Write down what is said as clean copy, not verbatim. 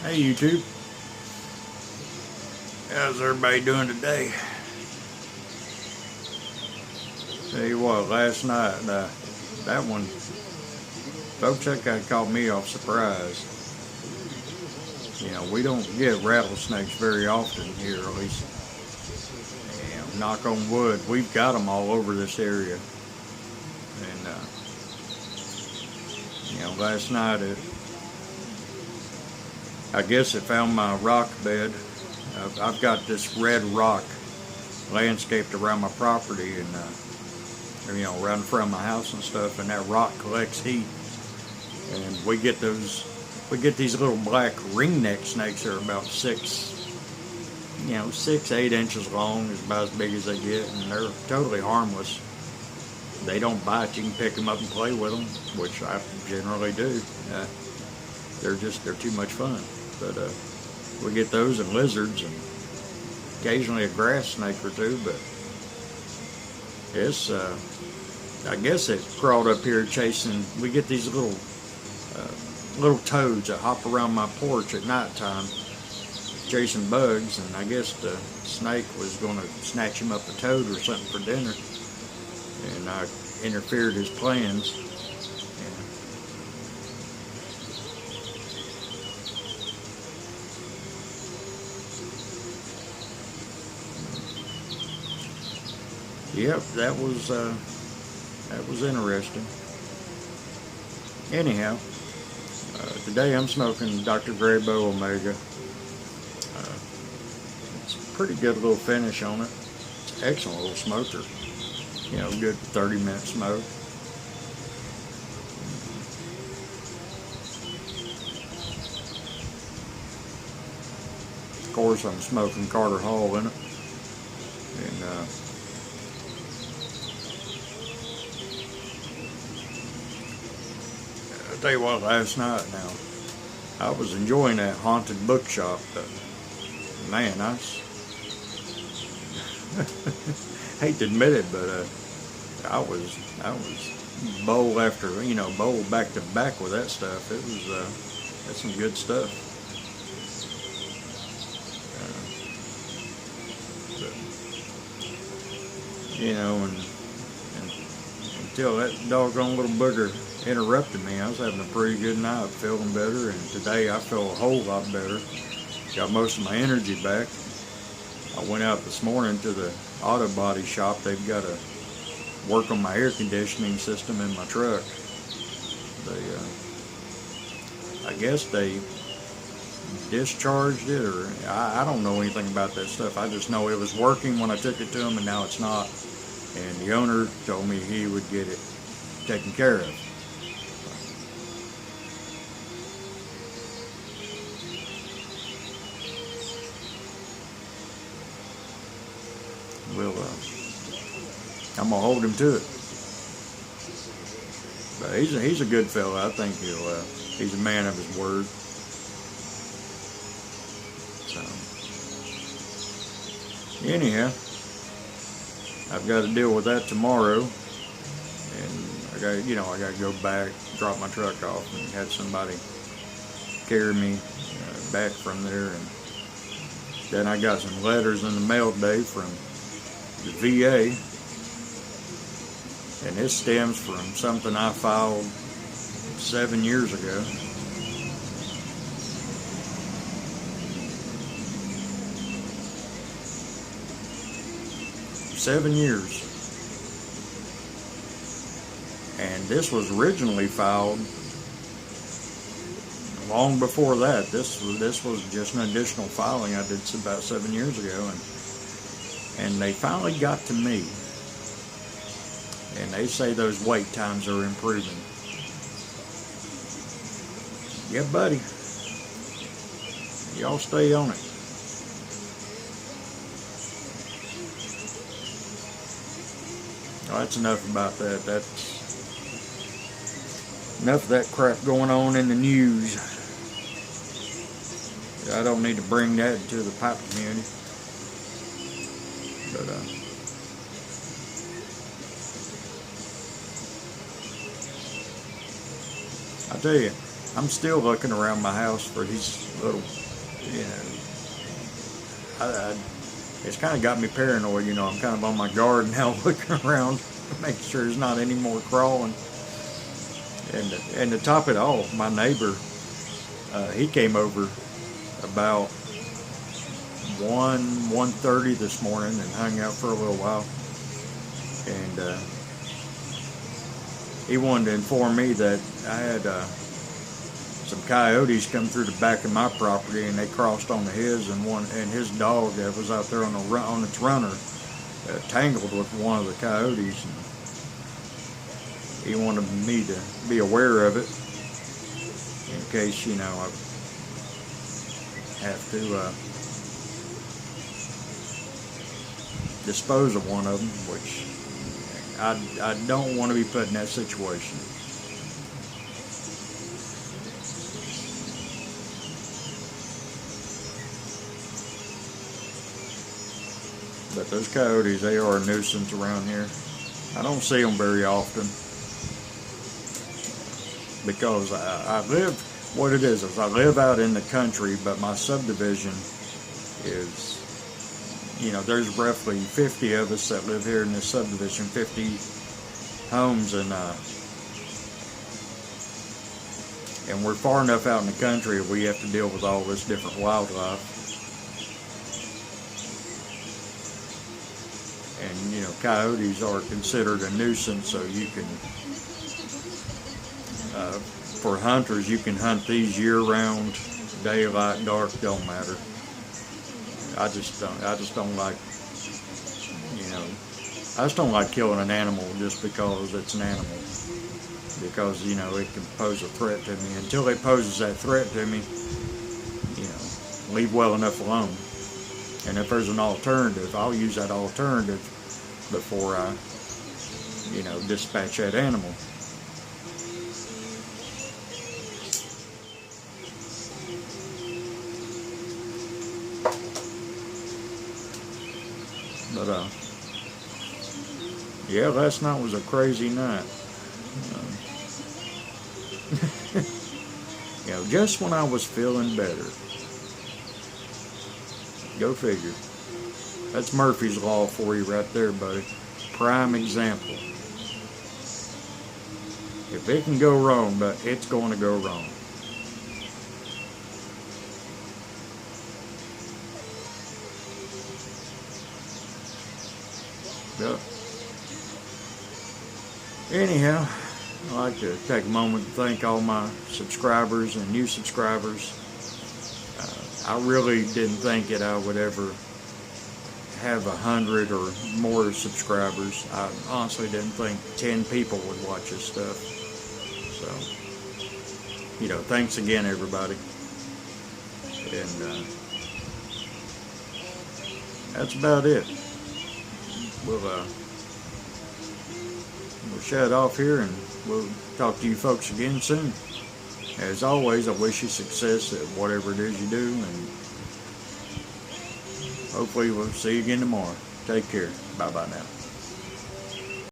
Hey YouTube, how's everybody doing today? Tell you what, last night, that one, folks, that guy caught me off surprise. You know, we don't get rattlesnakes very often here, at least, you know, knock on wood, we've got them all over this area. And, you know, last night I guess it found my rock bed. I've got this red rock landscaped around my property and, you know, around in front of my house and stuff, and that rock collects heat. And we get these little black ringneck snakes that are about 6-8 inches long, is about as big as they get, and they're totally harmless. They don't bite. You can pick them up and play with them, which I generally do. They're too much fun. But we get those and lizards and occasionally a grass snake or two. But it's, I guess it crawled up here chasing. We get these little toads that hop around my porch at nighttime chasing bugs, and I guess the snake was going to snatch him up a toad or something for dinner, and I interfered his plans. Yep, that was interesting. Anyhow, today I'm smoking Dr. Graybo Omega. It's a pretty good little finish on it. It's an excellent little smoker. You know, good 30-minute smoke. Of course, I'm smoking Carter Hall in it. And I'll tell you what, last night now, I was enjoying that haunted bookshop, but man, I hate to admit it, but I was bowl after, bowl back to back with that stuff. It was that's some good stuff. And until that doggone little booger interrupted me, I was having a pretty good night, feeling better, and today I feel a whole lot better. Got most of my energy back. I went out this morning to the auto body shop. They've got to work on my air conditioning system in my truck. I guess they discharged it, or I don't know anything about that stuff. I just know it was working when I took it to them, and now it's not. And the owner told me he would get it taken care of. Well, I'm gonna hold him to it. But he's a good fella. I think he's a man of his word. So anyhow, I've got to deal with that tomorrow, and I got to go back, drop my truck off, and have somebody carry me back from there. And then I got some letters in the mail today from the VA, and this stems from something I filed 7 years ago. Seven years. And this was originally filed long before that. This was just an additional filing I did about 7 years ago, and they finally got to me. And they say those wait times are improving. Yeah, buddy. Y'all stay on it. Well, that's enough about that. That's enough of that crap going on in the news. I don't need to bring that into the pipe community. But I tell you, I'm still looking around my house for these little, you know, it's kind of got me paranoid. You know, I'm kind of on my guard now, looking around to make sure there's not any more crawling. And to top it all, my neighbor, he came over about 1:30 this morning and hung out for a little while. And he wanted to inform me that I had some coyotes come through the back of my property, and they crossed onto his, and his dog that was out there on its runner tangled with one of the coyotes. And he wanted me to be aware of it in case, you know, I have to dispose of one of them, which I don't want to be put in that situation. But those coyotes, they are a nuisance around here. I don't see them very often because I live, what it is I live out in the country, but my subdivision is, you know, there's roughly 50 of us that live here in this subdivision, 50 homes, and we're far enough out in the country that we have to deal with all this different wildlife. And, you know, coyotes are considered a nuisance, so you can, for hunters, you can hunt these year-round, daylight, dark, don't matter. I just don't like, you know, I just don't like killing an animal just because it's an animal. Because, you know, it can pose a threat to me. Until it poses that threat to me, you know, leave well enough alone. And if there's an alternative, I'll use that alternative before I, you know, dispatch that animal. But, yeah, last night was a crazy night. You know, just when I was feeling better. Go figure. That's Murphy's Law for you right there, buddy. Prime example. If it can go wrong, but it's going to go wrong. Yep. Anyhow, I'd like to take a moment to thank all my subscribers and new subscribers. I really didn't think that I would ever have 100 or more subscribers. I honestly didn't think 10 people would watch this stuff. So, you know, thanks again, everybody. And that's about it. We'll shut off here, and we'll talk to you folks again soon. As always, I wish you success at whatever it is you do, and hopefully we'll see you again tomorrow. Take care. Bye-bye now.